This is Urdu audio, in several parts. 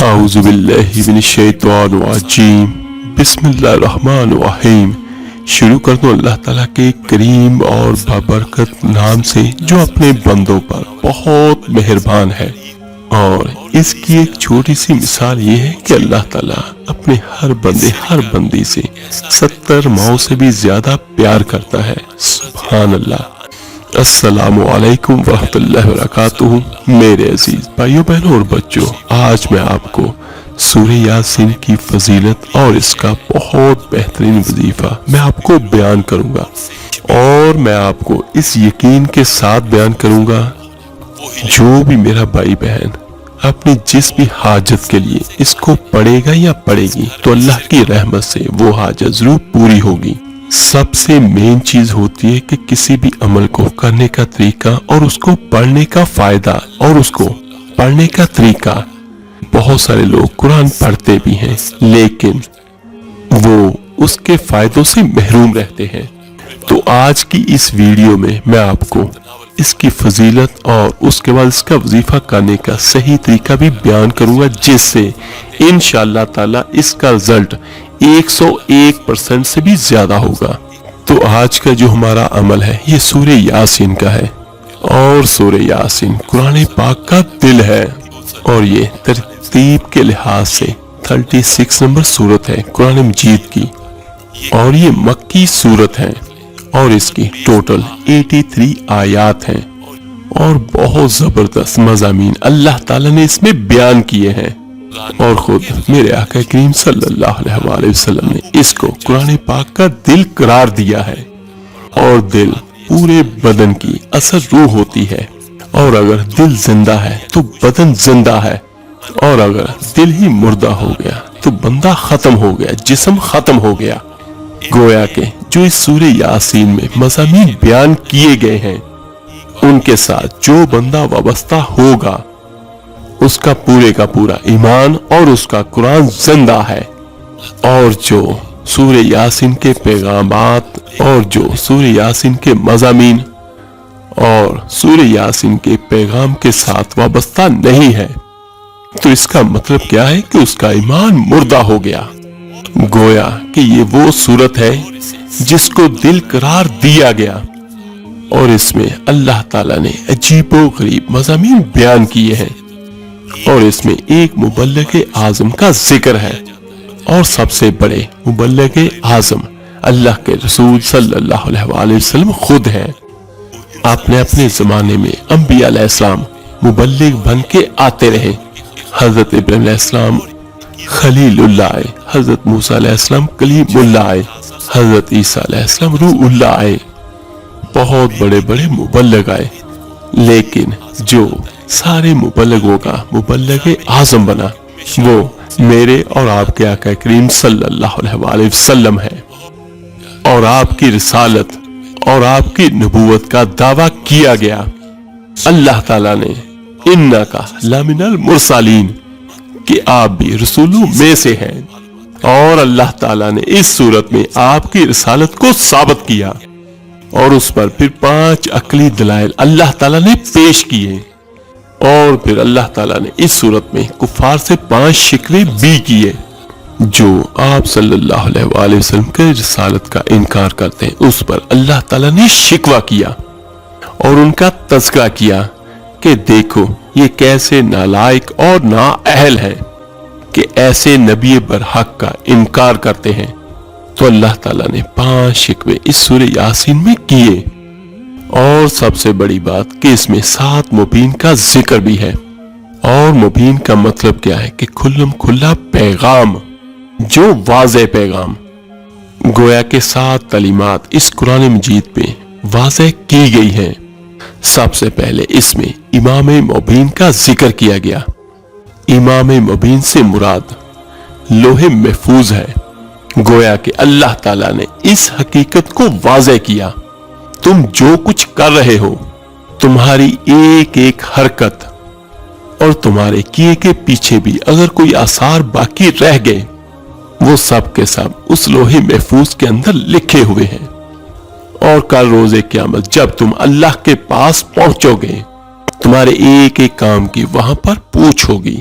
اعوذ باللہ من الشیطان الرجیم بسم اللہ الرحمن الرحیم۔ شروع کر دو اللہ تعالیٰ کے کریم اور بابرکت نام سے جو اپنے بندوں پر بہت مہربان ہے۔ اور اس کی ایک چھوٹی سی مثال یہ ہے کہ اللہ تعالیٰ اپنے ہر بندی سے 70 ماؤں سے بھی زیادہ پیار کرتا ہے۔ سبحان اللہ۔ السلام علیکم ورحمۃ اللہ وبرکاتہ۔ میرے عزیز بھائیوں بہنوں اور بچوں، آج میں آپ کو سورہ یاسین کی فضیلت اور اس کا بہت بہترین وظیفہ میں آپ کو بیان کروں گا، اور میں آپ کو اس یقین کے ساتھ بیان کروں گا جو بھی میرا بھائی بہن اپنی جس بھی حاجت کے لیے اس کو پڑھے گا یا پڑھے گی تو اللہ کی رحمت سے وہ حاجت ضرور پوری ہوگی۔ سب سے مین چیز ہوتی ہے کہ کسی بھی عمل کو کرنے کا طریقہ اور اس کو پڑھنے کا فائدہ اور اس کو پڑھنے کا طریقہ۔ بہت سارے لوگ قرآن پڑھتے بھی ہیں لیکن وہ اس کے فائدوں سے محروم رہتے ہیں۔ تو آج کی اس ویڈیو میں آپ کو اس کی فضیلت اور اس کے بعد اس کا وظیفہ کرنے کا صحیح طریقہ بھی بیان کروں گا، جس سے انشاءاللہ تعالی اس کا رزلٹ 101% سے بھی زیادہ ہوگا۔ تو آج کا جو ہمارا عمل ہے یہ سورہ یاسین کا ہے، اور سورہ یاسین قرآن پاک کا دل ہے، اور یہ ترتیب کے لحاظ سے 36 نمبر سورت ہے قرآن مجید کی، اور یہ مکی سورت ہے، اور اس کی ٹوٹل 83 آیات ہیں، اور بہت زبردست مضامین اللہ تعالیٰ نے اس میں بیان کیے ہیں۔ اور خود میرے آقا کریم صلی اللہ علیہ وآلہ وسلم نے اس کو قرآن پاک کا دل قرار دیا ہے، اور دل پورے بدن کی اثر روح ہوتی ہے، اور اگر دل زندہ ہے تو بدن زندہ ہے، اور اگر دل ہی مردہ ہو گیا تو بندہ ختم ہو گیا، جسم ختم ہو گیا۔ گویا کہ جو اس سورہ یاسین میں مضامین بیان کیے گئے ہیں ان کے ساتھ جو بندہ وابستہ ہوگا اس کا پورے کا پورا ایمان اور اس کا قرآن زندہ ہے، اور جو سورہ یاسین کے پیغامات اور جو سورہ یاسین کے مضامین اور سورہ یاسین کے پیغام کے ساتھ وابستہ نہیں ہے تو اس کا مطلب کیا ہے کہ اس کا ایمان مردہ ہو گیا۔ گویا کہ یہ وہ سورت ہے جس کو دل قرار دیا گیا، اور اس میں اللہ تعالیٰ نے عجیب و غریب مضامین بیان کیے ہیں، اور اس میں ایک مبلغ اعظم کا ذکر ہے، اور سب سے بڑے مبلغ اعظم اللہ کے رسول صلی اللہ علیہ وآلہ وسلم خود ہیں۔ آپ نے اپنے زمانے میں انبیاء علیہ السلام مبلغ بن کے آتے رہے۔ حضرت ابراہیم علیہ السلام خلیل اللہ آئے، حضرت موسیٰ علیہ السلام کلیم اللہ آئے، حضرت عیسیٰ علیہ السلام روح اللہ آئے، بہت بڑے بڑے مبلغ آئے، لیکن جو سارے مبلغوں کا مبلغ اعظم بنا وہ میرے اور آپ کے آقا کریم صلی اللہ علیہ وآلہ وسلم ہے، اور آپ کی رسالت اور آپ کی نبوت کا دعویٰ کیا گیا۔ اللہ تعالیٰ نے انکا لمن المرسلین کہ آپ بھی رسولوں میں سے ہیں، اور اللہ تعالیٰ نے اس صورت میں آپ کی رسالت کو ثابت کیا، اور اس پر پھر 5 عقلی دلائل اللہ تعالیٰ نے پیش کیے، اور پھر اللہ تعالیٰ نے اس صورت میں کفار سے 5 شکوے بھی کیے جو آپ صلی اللہ علیہ وآلہ وسلم کے رسالت کا انکار کرتے ہیں۔ اس پر اللہ تعالیٰ نے شکوہ کیا اور ان کا تذکرہ کیا کہ دیکھو یہ کیسے نالائق اور نااہل ہیں کہ ایسے نبی برحق کا انکار کرتے ہیں۔ تو اللہ تعالیٰ نے 5 شکوے اس سورہ یاسین میں کیے، اور سب سے بڑی بات کہ اس میں 7 مبین کا ذکر بھی ہے، اور مبین کا مطلب کیا ہے کہ کھلم کھلا پیغام، جو واضح پیغام۔ گویا کہ 7 تعلیمات اس قرآن مجید پہ واضح کی گئی ہیں۔ سب سے پہلے اس میں امام مبین کا ذکر کیا گیا۔ امام مبین سے مراد لوح محفوظ ہے۔ گویا کہ اللہ تعالیٰ نے اس حقیقت کو واضح کیا، تم جو کچھ کر رہے ہو، تمہاری ایک ایک حرکت اور تمہارے کیے کے پیچھے بھی اگر کوئی آثار باقی رہ گئے وہ سب کے سب اس لوح محفوظ کے اندر لکھے ہوئے ہیں، اور کل روز قیامت جب تم اللہ کے پاس پہنچو گے تمہارے ایک ایک کام کی وہاں پر پوچھ ہوگی۔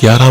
11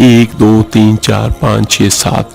1 2 3 4 5 6 7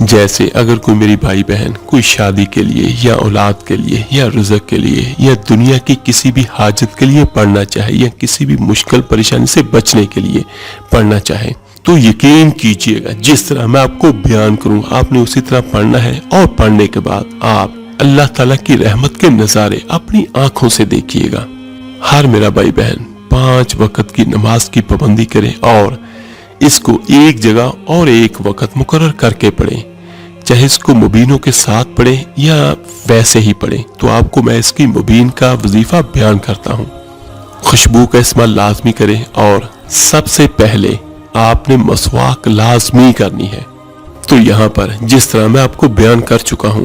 جیسے اگر کوئی میری بھائی بہن کوئی شادی کے لیے یا اولاد کے لیے یا رزق کے لیے یا دنیا کی کسی بھی حاجت کے لیے پڑھنا چاہے یا کسی بھی مشکل پریشانی سے بچنے کے لیے پڑھنا چاہے تو یقین کیجئے گا جس طرح میں آپ کو بیان کروں آپ نے اسی طرح پڑھنا ہے، اور پڑھنے کے بعد آپ اللہ تعالیٰ کی رحمت کے نظارے اپنی آنکھوں سے دیکھیے گا۔ ہر میرا بھائی بہن 5 وقت کی نماز کی پابندی کرے اور اس کو ایک جگہ اور ایک وقت مقرر کر کے پڑھیں، چاہے اس کو مبینوں کے ساتھ پڑھیں یا ویسے ہی پڑھیں۔ تو آپ کو میں اس کی مبین کا وظیفہ بیان کرتا ہوں۔ خوشبو کا استعمال لازمی کریں اور سب سے پہلے آپ نے مسواک لازمی کرنی ہے۔ تو یہاں پر جس طرح میں آپ کو بیان کر چکا ہوں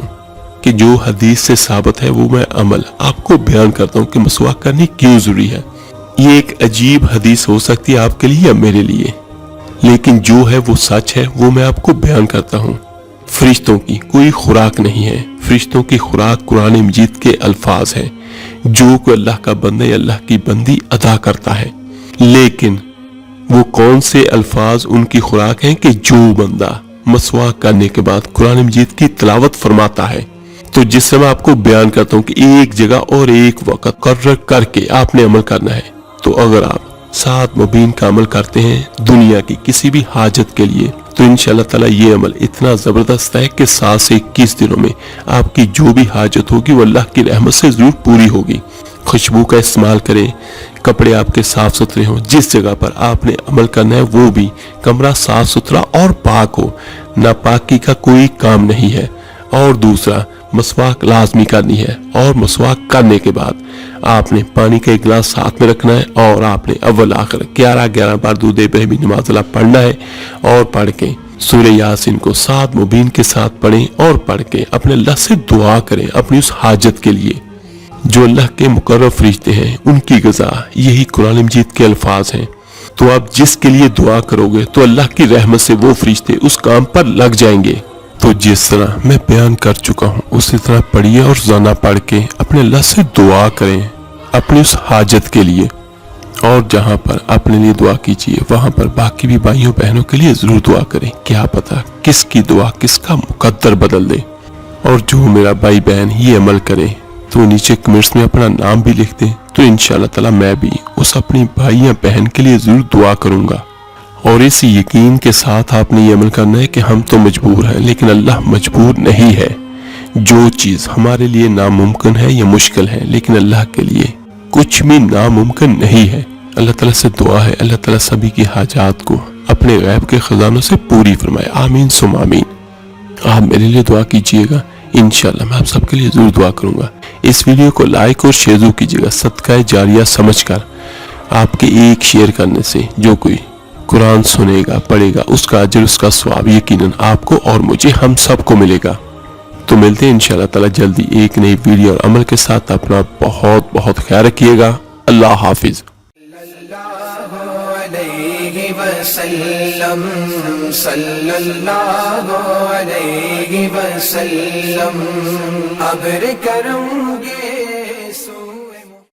کہ جو حدیث سے ثابت ہے وہ میں عمل آپ کو بیان کرتا ہوں کہ مسواک کرنی کیوں ضروری ہے۔ یہ ایک عجیب حدیث ہو سکتی ہے آپ کے لیے یا میرے لیے، لیکن جو ہے وہ سچ ہے، وہ میں آپ کو بیان کرتا ہوں۔ فرشتوں کی کوئی خوراک نہیں ہے، فرشتوں کی خوراک قرآن مجید کے الفاظ ہیں جو کوئی اللہ کا بندہ یا اللہ کی بندی ادا کرتا ہے۔ لیکن وہ کون سے الفاظ ان کی خوراک ہیں کہ جو بندہ مسواک کرنے کے بعد قرآن مجید کی تلاوت فرماتا ہے۔ تو جس سے میں آپ کو بیان کرتا ہوں کہ ایک جگہ اور ایک وقت مقرر کر کے آپ نے عمل کرنا ہے، تو اگر آپ 7 مبین کا عمل کرتے ہیں دنیا کی کسی بھی حاجت کے لیے تو انشاءاللہ تعالی یہ عمل اتنا زبردست ہے کہ 7 سے 21 دنوں میں آپ کی جو بھی حاجت ہوگی وہ اللہ کی رحمت سے ضرور پوری ہوگی۔ خوشبو کا استعمال کریں، کپڑے آپ کے صاف ستھرے ہوں، جس جگہ پر آپ نے عمل کرنا ہے وہ بھی کمرہ صاف ستھرا اور پاک ہو، ناپاکی کا کوئی کام نہیں ہے۔ اور دوسرا مسواک لازمی کرنی ہے، اور مسواک کرنے کے بعد آپ نے پانی کا ایک گلاس ساتھ میں رکھنا ہے اور آپ نے اول آخر 11 بار درود ابراہیمی نماز اللہ پڑھنا ہے، اور پڑھ کے سورہ یاسین کو 7 مبین کے ساتھ پڑھیں اور پڑھ کے اپنے اللہ سے دعا کریں اپنی اس حاجت کے لیے۔ جو اللہ کے مقرر فرشتے ہیں ان کی غذا یہی قرآن مجید کے الفاظ ہیں۔ تو آپ جس کے لیے دعا کرو گے تو اللہ کی رحمت سے وہ فرشتے اس کام پر لگ جائیں گے۔ تو جس طرح میں بیان کر چکا ہوں اسی طرح پڑھیے اور روزانہ پڑھ کے اپنے اللہ سے دعا کریں اپنی اس حاجت کے لیے، اور جہاں پر اپنے لیے دعا کیجیے وہاں پر باقی بھی بھائیوں بہنوں کے لیے ضرور دعا کریں، کیا پتہ کس کی دعا کس کا مقدر بدل دے۔ اور جو میرا بھائی بہن یہ عمل کرے تو نیچے کمنٹس میں اپنا نام بھی لکھ دیں، تو انشاءاللہ تعالی میں بھی اس اپنی بھائی یا بہن کے لیے ضرور دعا کروں گا۔ اور اس یقین کے ساتھ آپ نے یہ عمل کرنا ہے کہ ہم تو مجبور ہیں لیکن اللہ مجبور نہیں ہے۔ جو چیز ہمارے لیے ناممکن ہے یا مشکل ہے لیکن اللہ کے لیے کچھ بھی ناممکن نہیں ہے۔ اللہ تعالیٰ سے دعا ہے اللہ تعالیٰ سبھی کی حاجات کو اپنے غیب کے خزانوں سے پوری فرمائے، آمین ثم آمین۔ آپ میرے لیے دعا کیجئے گا، انشاءاللہ میں آپ سب کے لیے ضرور دعا کروں گا۔ اس ویڈیو کو لائک اور شیئر ضرور کیجئے گا، صدقہ جاریہ سمجھ کر۔ آپ کے ایک شیئر کرنے سے جو کوئی قرآن سنے گا پڑھے گا اس کا اجر اس کا ثواب یقیناً آپ کو اور مجھے ہم سب کو ملے گا۔ تو ملتے ہیں انشاءاللہ تعالی جلدی ایک نئی ویڈیو اور عمل کے ساتھ۔ اپنا بہت بہت خیال رکھیے گا، اللہ حافظ۔ صلی اللہ علیہ وسلم ابر کرم گے